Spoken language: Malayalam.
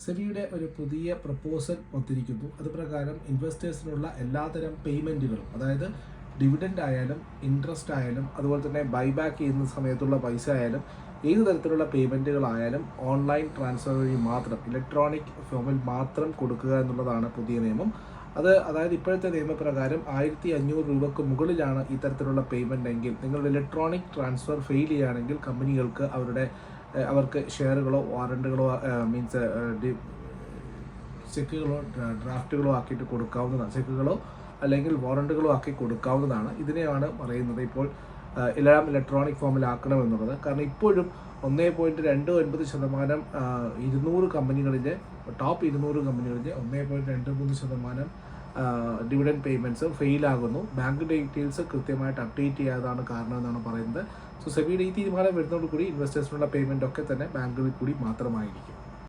സെബിയുടെ ഒരു പുതിയ പ്രപ്പോസൽ വന്നിരിക്കുന്നു. അതുപ്രകാരം ഇൻവെസ്റ്റേഴ്സിനുള്ള എല്ലാതരം പേയ്മെൻറ്റുകളും, അതായത് ഡിവിഡൻഡ് ആയാലും ഇൻട്രസ്റ്റ് ആയാലും അതുപോലെ തന്നെ ബൈബാക്ക് ചെയ്യുന്ന സമയത്തുള്ള പൈസ ആയാലും ഏത് തരത്തിലുള്ള പേയ്മെൻറ്റുകളായാലും ഓൺലൈൻ ട്രാൻസ്ഫർ വഴി മാത്രം, ഇലക്ട്രോണിക് ഫോമിൽ മാത്രം കൊടുക്കുക എന്നുള്ളതാണ് പുതിയ നിയമം. അതായത് ഇപ്പോഴത്തെ നിയമപ്രകാരം 1500 രൂപയ്ക്ക് മുകളിലാണ് ഇത്തരത്തിലുള്ള പേയ്മെൻ്റ് എങ്കിൽ നിങ്ങൾ ഇലക്ട്രോണിക് ട്രാൻസ്ഫർ ഫെയിൽ ചെയ്യുകയാണെങ്കിൽ കമ്പനികൾക്ക് അവർക്ക് ഷെയറുകളോ വാറണ്ടുകളോ ചെക്കുകളോ ഡ്രാഫ്റ്റുകളോ ആക്കിയിട്ട് കൊടുക്കാവുന്നതാണ്. ചെക്കുകളോ അല്ലെങ്കിൽ വാറണ്ടുകളോ ആക്കി കൊടുക്കാവുന്നതാണ്. ഇതിനെയാണ് പറയുന്നത് ഇപ്പോൾ എല്ലാം ഇലക്ട്രോണിക് ഫോമിലാക്കണമെന്നുള്ളത്. കാരണം ഇപ്പോഴും 1.29% 200 കമ്പനികളിലെ ടോപ്പ് 200 കമ്പനികളിലെ 1.23% ഡിവിഡൻഡ് പേയ്മെൻറ്റ്സ് ഫെയിലാകുന്നു. ബാങ്ക് ഡീറ്റെയിൽസ് കൃത്യമായിട്ട് അപ്ഡേറ്റ് ചെയ്യാതാണ് കാരണം എന്നാണ് പറയുന്നത്. സെബിയുടെ ഈ തീരുമാനം വരുന്നതോടുകൂടി ഇൻവെസ്റ്റേഴ്സിനുള്ള പേയ്മെൻ്റ് ഒക്കെ തന്നെ ബാങ്കുകളിൽ കൂടി മാത്രമായിരിക്കും.